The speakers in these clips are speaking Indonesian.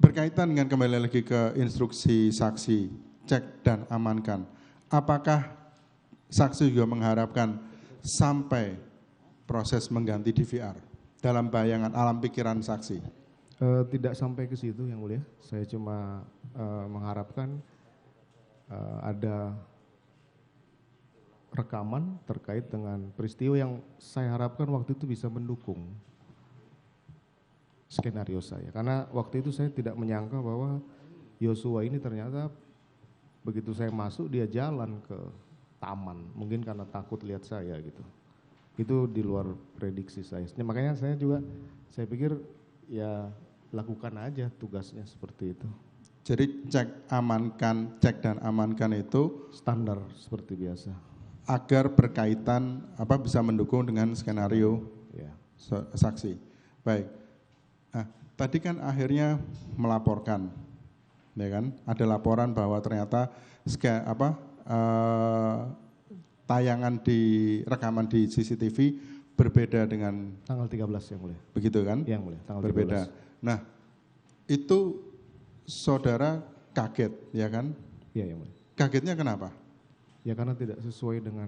berkaitan dengan kembali lagi ke instruksi saksi, cek dan amankan. Apakah saksi juga mengharapkan sampai proses mengganti DVR dalam bayangan alam pikiran saksi? Tidak sampai ke situ yang mulia. Saya cuma mengharapkan ada rekaman terkait dengan peristiwa yang saya harapkan waktu itu bisa mendukung skenario saya. Karena waktu itu saya tidak menyangka bahwa Yosua ini ternyata begitu saya masuk dia jalan ke taman. Mungkin karena takut lihat saya gitu. Itu di luar prediksi saya. Makanya saya pikir ya lakukan aja tugasnya seperti itu. Jadi cek dan amankan itu Standar seperti biasa. Agar berkaitan bisa mendukung dengan skenario Ya. saksi. Baik. Nah, tadi kan akhirnya melaporkan, ya kan? Ada laporan bahwa ternyata rekaman di CCTV berbeda dengan tanggal 13 yang mulia. Begitu kan? Yang mulia, tanggal berbeda. 13. Nah, itu saudara kaget, ya kan? Iya, yang mulia. Kagetnya kenapa? Ya karena tidak sesuai dengan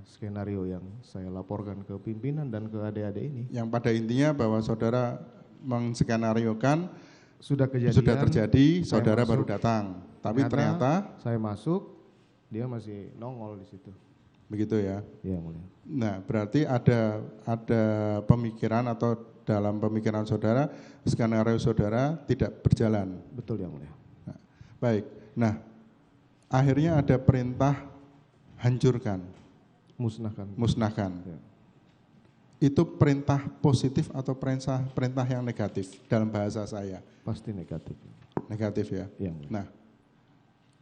skenario yang saya laporkan ke pimpinan dan ke adik-adik ini. Yang pada intinya bahwa saudara menskenariokan sudah terjadi, saudara baru datang. Tapi ternyata saya masuk, dia masih nongol di situ. Begitu ya? Iya, mulia. Nah, berarti ada pemikiran atau dalam pemikiran saudara, skenario saudara tidak berjalan. Betul ya mulia. Nah, baik. Nah, akhirnya ada perintah hancurkan, musnahkan. Ya. Itu perintah positif atau perintah yang negatif dalam bahasa saya? Pasti negatif. Negatif ya? Iya, mulia. Nah,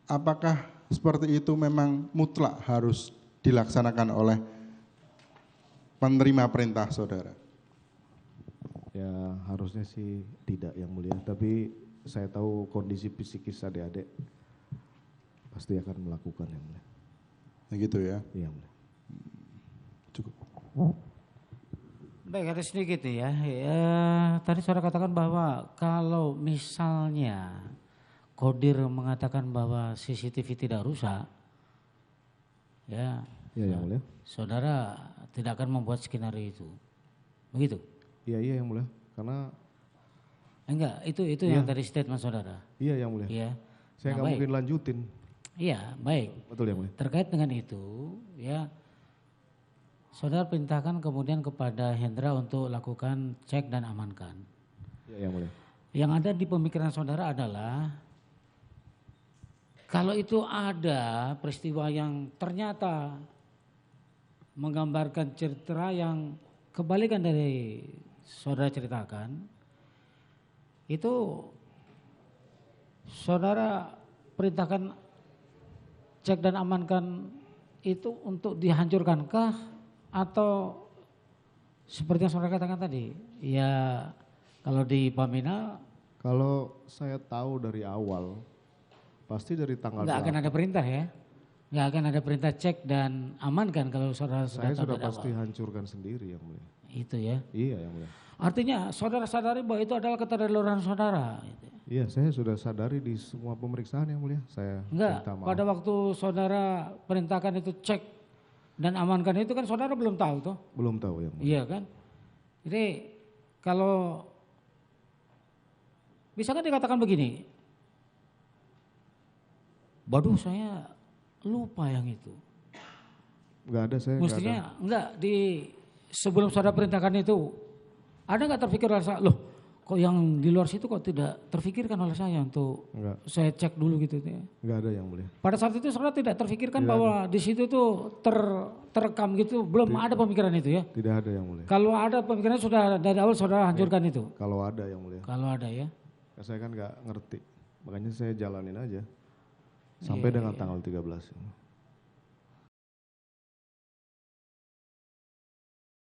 apakah seperti itu memang mutlak harus dilaksanakan oleh penerima perintah saudara? Ya harusnya sih tidak yang mulia, tapi saya tahu kondisi psikis adik-adik pasti akan melakukan yang mulia. Nah, gitu ya? Iya mulia. Cukup. Baik, ada sedikit ya. Tadi saudara katakan bahwa kalau misalnya Kodir mengatakan bahwa CCTV tidak rusak, ya yang mulia. Saudara tidak akan membuat skenario itu, begitu? Iya yang mulia, karena enggak itu yang tadi statement saudara. Iya yang mulia. Iya. Saya nggak mungkin lanjutin. Iya, baik. Betul yang mulia. Terkait dengan itu, ya saudara perintahkan kemudian kepada Hendra untuk lakukan cek dan amankan. Iya yang mulia. Yang ada di pemikiran saudara adalah kalau itu ada peristiwa yang ternyata menggambarkan cerita yang kebalikan dari saudara ceritakan, itu saudara perintahkan cek dan amankan itu untuk dihancurkankah atau seperti yang saudara katakan tadi? Ya kalau di Pamina, kalau saya tahu dari awal pasti dari tanggal nggak akan ada perintah ya, nggak akan ada perintah cek dan amankan kalau saudara saya sudah dari pasti awal. Hancurkan sendiri yang mulia. Itu ya. Iya yang mulia. Artinya saudara sadari bahwa itu adalah keterlaluan saudara. Iya, saya sudah sadari di semua pemeriksaan yang mulia. Saya enggak, minta maaf. pada waktu saudara perintahkan itu cek dan amankan itu kan saudara belum tahu toh? Belum tahu yang mulia. Iya kan? Jadi kalau bisa kan dikatakan begini, waduh saya lupa yang itu. Enggak ada saya. Mestinya enggak di sebelum saudara perintahkan itu ada nggak terpikir oleh saya, loh kok yang di luar situ kok tidak terpikirkan oleh saya untuk enggak. Saya cek dulu gitu ya. Enggak ada yang mulia. Pada saat itu saudara tidak terpikirkan Tidak bahwa di situ tuh terekam gitu, belum ada pemikiran itu ya? Tidak ada yang mulia. Kalau ada pemikiran sudah dari awal saudara hancurkan itu? Kalau ada yang mulia. Kalau ada ya? Saya kan nggak ngerti, makanya saya jalanin aja sampai dengan tanggal 13.